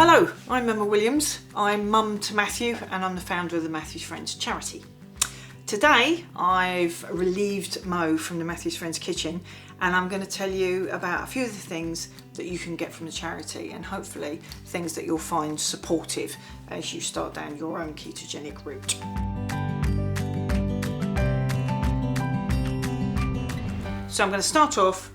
Hello, I'm Emma Williams. I'm mum to Matthew and I'm the founder of the Matthew's Friends charity. Today I've relieved Mo from the Matthew's Friends kitchen and I'm going to tell you about a few of the things that you can get from the charity and hopefully things that you'll find supportive as you start down your own ketogenic route. So I'm going to start off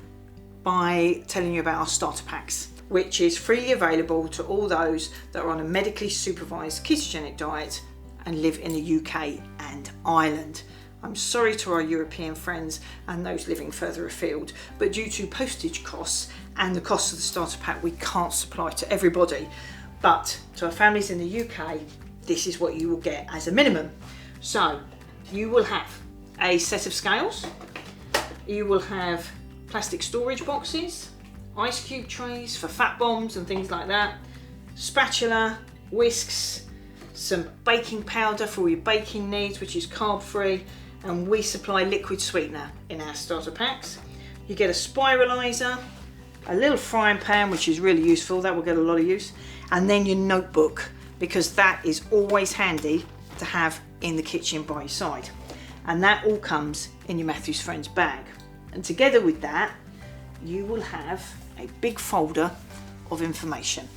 by telling you about our starter packs, which is freely available to all those that are on a medically supervised ketogenic diet and live in the UK and Ireland. I'm sorry to our European friends and those living further afield, but due to postage costs and the cost of the starter pack, we can't supply to everybody. But to our families in the UK, this is what you will get as a minimum. So you will have a set of scales, you will have plastic storage boxes, ice cube trays for fat bombs and things like that, spatula, whisks, some baking powder for all your baking needs, which is carb free, and we supply liquid sweetener in our starter packs. You get a spiralizer, a little frying pan, which is really useful, that will get a lot of use, and then your notebook, because that is always handy to have in the kitchen by your side. And that all comes in your Matthew's Friends bag. And together with that, you will have a big folder of information,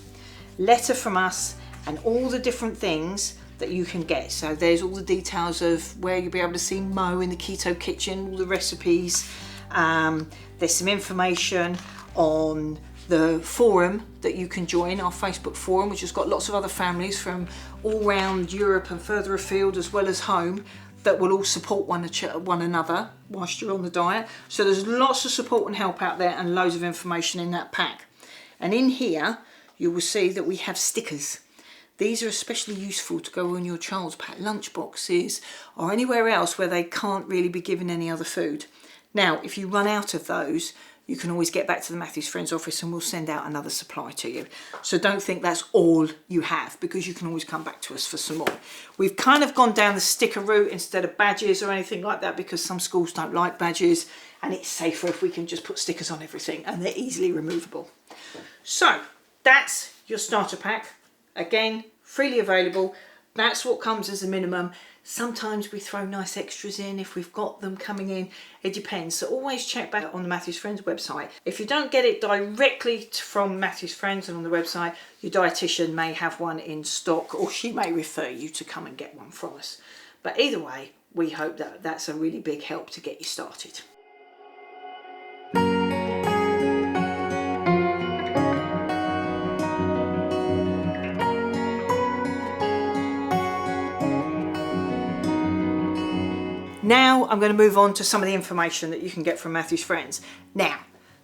letter from us, and all the different things that you can get. So there's all the details of where you'll be able to see Mo in the keto kitchen, all the recipes. There's some information on the forum that you can join, our Facebook forum, which has got lots of other families from all around Europe and further afield as well as home that will all support one another whilst you're on the diet. So there's lots of support and help out there and loads of information in that pack. And in here, you will see that we have stickers. These are especially useful to go on your child's packed lunch boxes or anywhere else where they can't really be given any other food. Now, if you run out of those, you can always get back to the Matthew's Friends office and we'll send out another supply to you. So don't think that's all you have, because you can always come back to us for some more. We've kind of gone down the sticker route instead of badges or anything like that, because some schools don't like badges and it's safer if we can just put stickers on everything and they're easily removable. So that's your starter pack. Again, freely available. That's what comes as a minimum. Sometimes we throw nice extras in if we've got them coming in. It depends. So always check back on the Matthew's Friends website. If you don't get it directly from Matthew's Friends and on the website, your dietitian may have one in stock, or she may refer you to come and get one from us. But either way, we hope that that's a really big help to get you started. Now I'm going to move on to some of the information that you can get from Matthew's Friends. Now,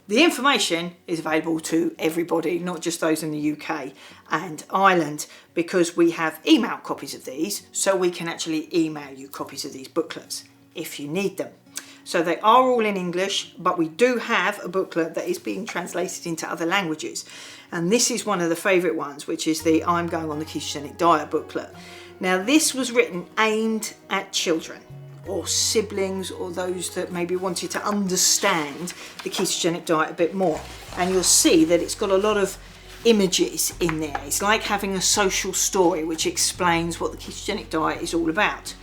the information is available to everybody, not just those in the UK and Ireland, because we have email copies of these, so we can actually email you copies of these booklets if you need them. So they are all in English, but we do have a booklet that is being translated into other languages. And this is one of the favourite ones, which is the I'm Going on the Ketogenic Diet booklet. Now, this was written aimed at children, or siblings, or those that maybe wanted to understand the ketogenic diet a bit more. And you'll see that it's got a lot of images in there. It's like having a social story which explains what the ketogenic diet is all about.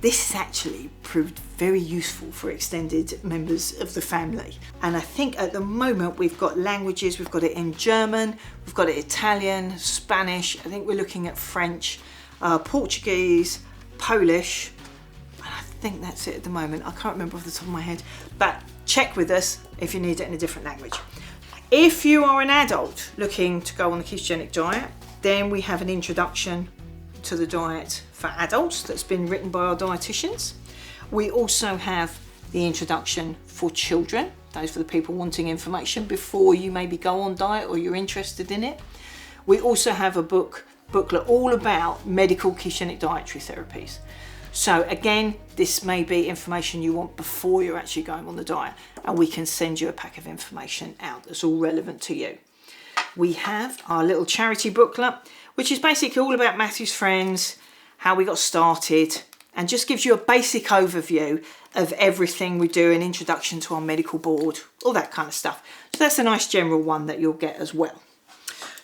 This has actually proved very useful for extended members of the family. And I think at the moment we've got languages, we've got it in German, we've got it Italian, Spanish, I think we're looking at French, Portuguese, Polish. I think that's it at the moment. I can't remember off the top of my head, but check with us if you need it in a different language. If you are an adult looking to go on the ketogenic diet, then we have an introduction to the diet for adults that's been written by our dietitians. We also have the introduction for children, those for the people wanting information before you maybe go on diet or you're interested in it. We also have a booklet all about medical ketogenic dietary therapies. So again, this may be information you want before you're actually going on the diet, and we can send you a pack of information out that's all relevant to you. We have our little charity booklet, which is basically all about Matthew's Friends, how we got started, and just gives you a basic overview of everything we do, an introduction to our medical board, all that kind of stuff. So that's a nice general one that you'll get as well.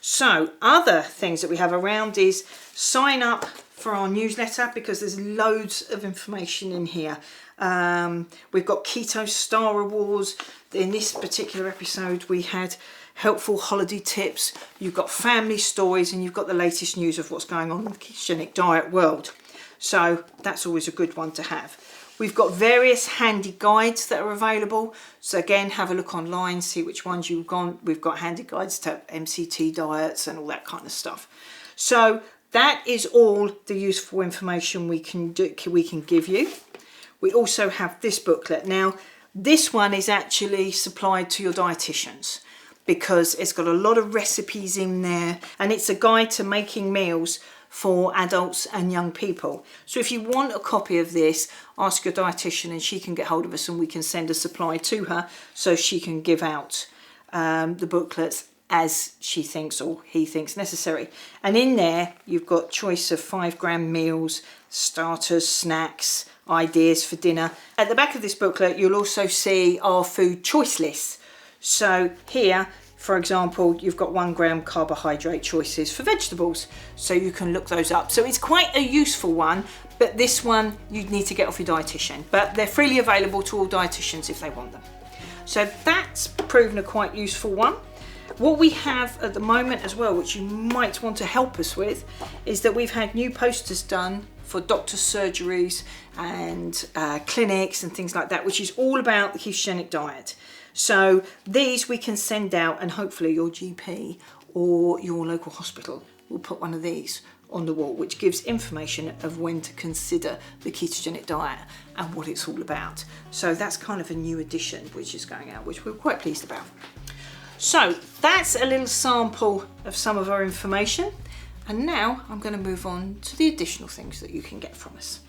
So other things that we have around is sign up for our newsletter, because there's loads of information in here. We've got Keto Star Awards. In this particular episode, we had helpful holiday tips. You've got family stories, and you've got the latest news of what's going on in the ketogenic diet world. So that's always a good one to have. We've got various handy guides that are available. So again, have a look online, see which ones you've got. We've got handy guides to MCT diets and all that kind of stuff. So that is all the useful information we can give you. We also have this booklet. Now, this one is actually supplied to your dietitians, because it's got a lot of recipes in there, and it's a guide to making meals for adults and young people. So if you want a copy of this, ask your dietitian and she can get hold of us, and we can send a supply to her so she can give out the booklets as she thinks or he thinks necessary. And in there, you've got choice of 5 gram meals, starters, snacks, ideas for dinner. At the back of this booklet, you'll also see our food choice lists. So here, for example, you've got 1 gram carbohydrate choices for vegetables, so you can look those up. So it's quite a useful one, but this one you'd need to get off your dietitian. But they're freely available to all dietitians if they want them. So that's proven a quite useful one. What we have at the moment as well, which you might want to help us with, is that we've had new posters done for doctor surgeries and clinics and things like that, which is all about the ketogenic diet. So these we can send out, and hopefully your GP or your local hospital will put one of these on the wall, which gives information of when to consider the ketogenic diet and what it's all about. So that's kind of a new edition which is going out, which we're quite pleased about. So that's a little sample of some of our information, and now I'm going to move on to the additional things that you can get from us.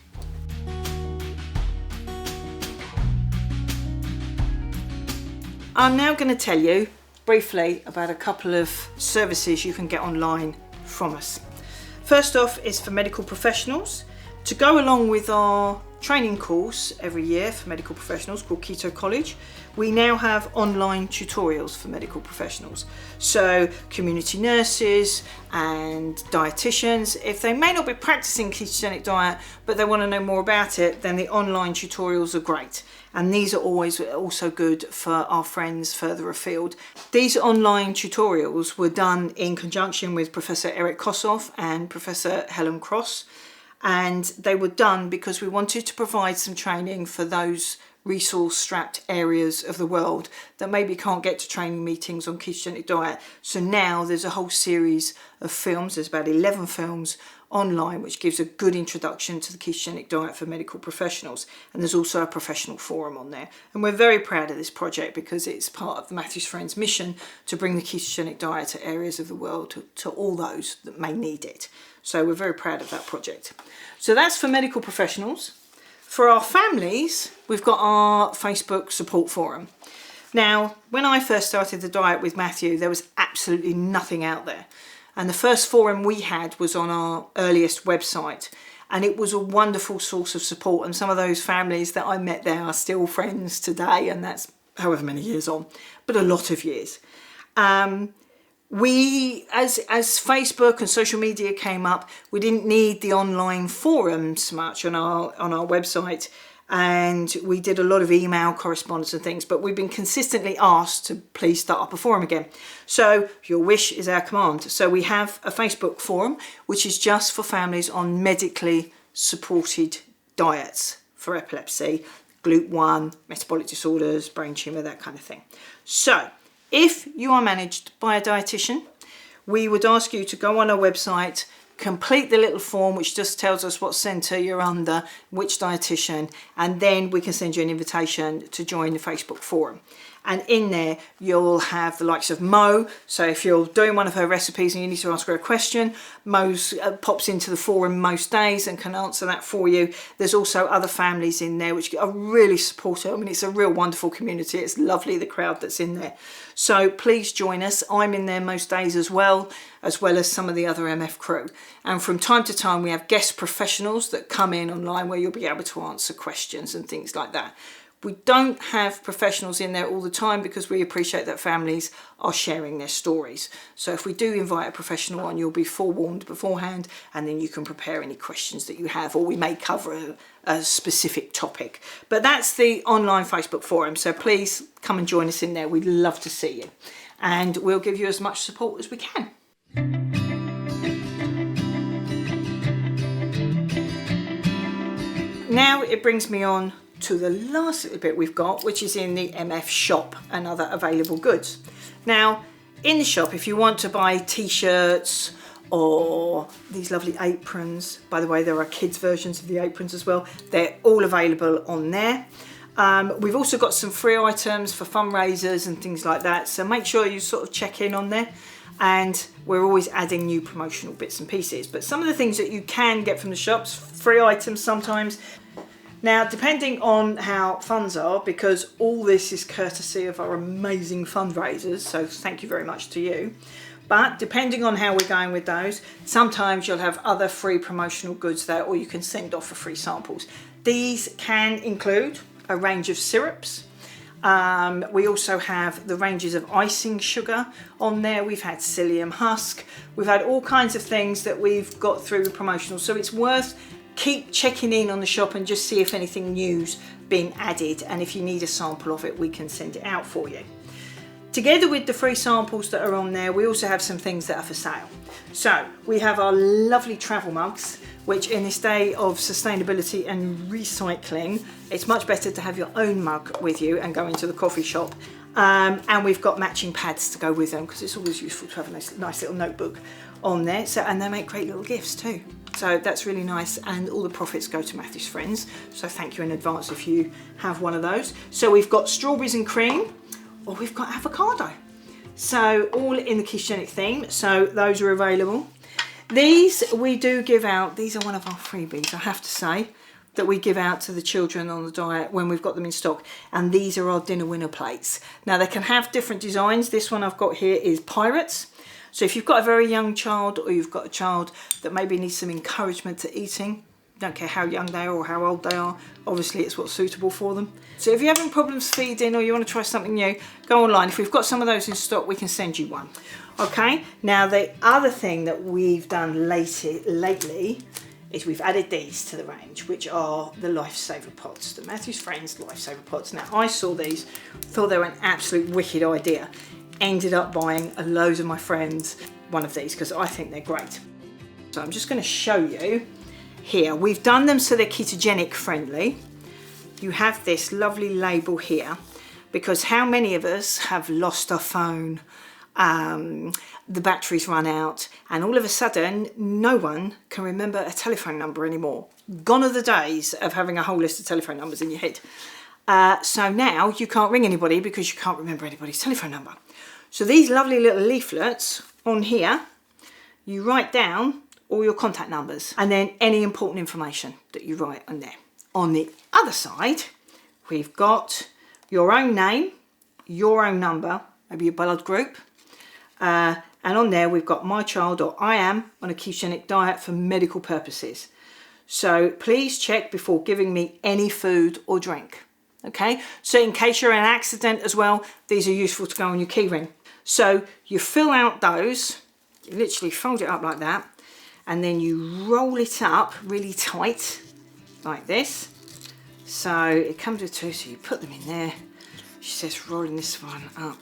I'm now going to tell you briefly about a couple of services you can get online from us. First off is for medical professionals. To go along with our training course every year for medical professionals called KetoCollege, we now have online tutorials for medical professionals. So community nurses and dietitians, if they may not be practicing ketogenic diet, but they want to know more about it, then the online tutorials are great. And these are always also good for our friends further afield. These online tutorials were done in conjunction with Professor Eric Kossoff and Professor Helen Cross. And they were done because we wanted to provide some training for those resource-strapped areas of the world that maybe can't get to training meetings on ketogenic diet. So now there's a whole series of films, there's about 11 films online, which gives a good introduction to the ketogenic diet for medical professionals. And there's also a professional forum on there. And we're very proud of this project because it's part of the Matthews Friends mission to bring the ketogenic diet to areas of the world, to all those that may need it. So we're very proud of that project. So that's for medical professionals. For our families, we've got our Facebook support forum. Now, when I first started the diet with Matthew, there was absolutely nothing out there. And the first forum we had was on our earliest website. And it was a wonderful source of support. And some of those families that I met there are still friends today. And that's however many years on, but a lot of years. We, as Facebook and social media came up, we didn't need the online forums much on our website, and we did a lot of email correspondence and things, but we've been consistently asked to please start up a forum again. So your wish is our command. So we have a Facebook forum, which is just for families on medically supported diets for epilepsy, GLUT1, metabolic disorders, brain tumour, that kind of thing. So if you are managed by a dietitian, we would ask you to go on our website, complete the little form which just tells us what centre you're under, which dietitian, and then we can send you an invitation to join the Facebook forum. And in there, you'll have the likes of Mo. So if you're doing one of her recipes and you need to ask her a question, Mo pops into the forum most days and can answer that for you. There's also other families in there which are really supportive. I mean, it's a real wonderful community. It's lovely, the crowd that's in there. So please join us. I'm in there most days as well as some of the other MF crew. And from time to time, we have guest professionals that come in online where you'll be able to answer questions and things like that. We don't have professionals in there all the time because we appreciate that families are sharing their stories. So if we do invite a professional on, you'll be forewarned beforehand, and then you can prepare any questions that you have, or we may cover a specific topic. But that's the online Facebook forum, so please come and join us in there. We'd love to see you, and we'll give you as much support as we can. Now it brings me on to the last little bit we've got, which is in the MF shop and other available goods. Now, in the shop, if you want to buy t-shirts or these lovely aprons, by the way, there are kids versions of the aprons as well. They're all available on there. We've also got some free items for fundraisers and things like that. So make sure you sort of check in on there. And we're always adding new promotional bits and pieces. But some of the things that you can get from the shops, free items sometimes. Now, depending on how funds are, because all this is courtesy of our amazing fundraisers, so thank you very much to you. But depending on how we're going with those, sometimes you'll have other free promotional goods there, or you can send off for free samples. These can include a range of syrups. We also have the ranges of icing sugar on there. We've had psyllium husk. We've had all kinds of things that we've got through the promotional. So it's worth keep checking in on the shop and just see if anything new's been added. And if you need a sample of it, we can send it out for you. Together with the free samples that are on there, we also have some things that are for sale. So we have our lovely travel mugs, which in this day of sustainability and recycling, it's much better to have your own mug with you and go into the coffee shop. And we've got matching pads to go with them, because it's always useful to have a nice little notebook on there. So, and they make great little gifts too. So that's really nice, and all the profits go to Matthew's Friends. So thank you in advance if you have one of those. So we've got strawberries and cream, or we've got avocado. So all in the ketogenic theme. So those are available. These we do give out. These are one of our freebies, I have to say, that we give out to the children on the diet when we've got them in stock. And these are our dinner winner plates. Now they can have different designs. This one I've got here is pirates. So if you've got a very young child, or you've got a child that maybe needs some encouragement to eating, don't care how young they are or how old they are, obviously it's what's suitable for them. So if you're having problems feeding, or you want to try something new, go online. If we've got some of those in stock, we can send you one. Okay, now the other thing that we've done lately is we've added these to the range, which are the Lifesaver Pods, the Matthew's Friends Lifesaver Pods. Now I saw these, thought they were an absolute wicked idea. Ended up buying loads of my friends one of these because I think they're great. So I'm just going to show you here. We've done them so they're ketogenic friendly. You have this lovely label here, because how many of us have lost our phone, the batteries run out, and all of a sudden no one can remember a telephone number anymore. Gone are the days of having a whole list of telephone numbers in your head. So now you can't ring anybody because you can't remember anybody's telephone number. So these lovely little leaflets on here, you write down all your contact numbers and then any important information that you write on there. On the other side, we've got your own name, your own number, maybe your blood group. And on there, we've got my child, or I am on a ketogenic diet for medical purposes. So please check before giving me any food or drink. Okay, so in case you're in an accident as well, these are useful to go on your key ring. So you fill out those, you literally fold it up like that, and then you roll it up really tight, like this. So it comes with two, so you put them in there. She says rolling this one up.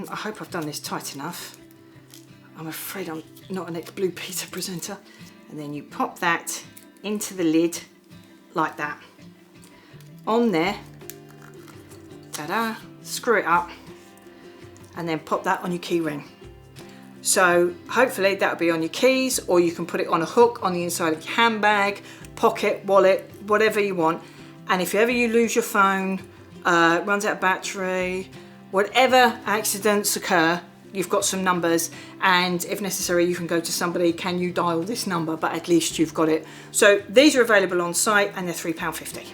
I hope I've done this tight enough. I'm afraid I'm not an ex-Blue Peter presenter. And then you pop that into the lid like that. On there, ta-da, screw it up, and then pop that on your key ring. So hopefully that'll be on your keys, or you can put it on a hook on the inside of your handbag, pocket, wallet, whatever you want. And if ever you lose your phone, runs out of battery, whatever accidents occur, you've got some numbers, and if necessary you can go to somebody, can you dial this number, but at least you've got it. So these are available on site and they're £3.50.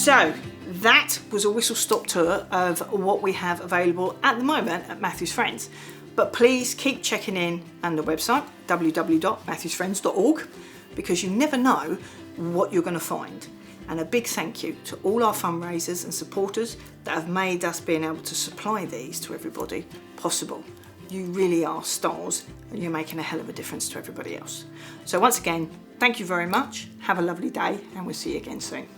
So that was a whistle-stop tour of what we have available at the moment at Matthew's Friends. But please keep checking in on the website, www.matthewsfriends.org. because you never know what you're going to find. And a big thank you to all our fundraisers and supporters that have made us being able to supply these to everybody possible. You really are stars, and you're making a hell of a difference to everybody else. So once again, thank you very much. Have a lovely day, and we'll see you again soon.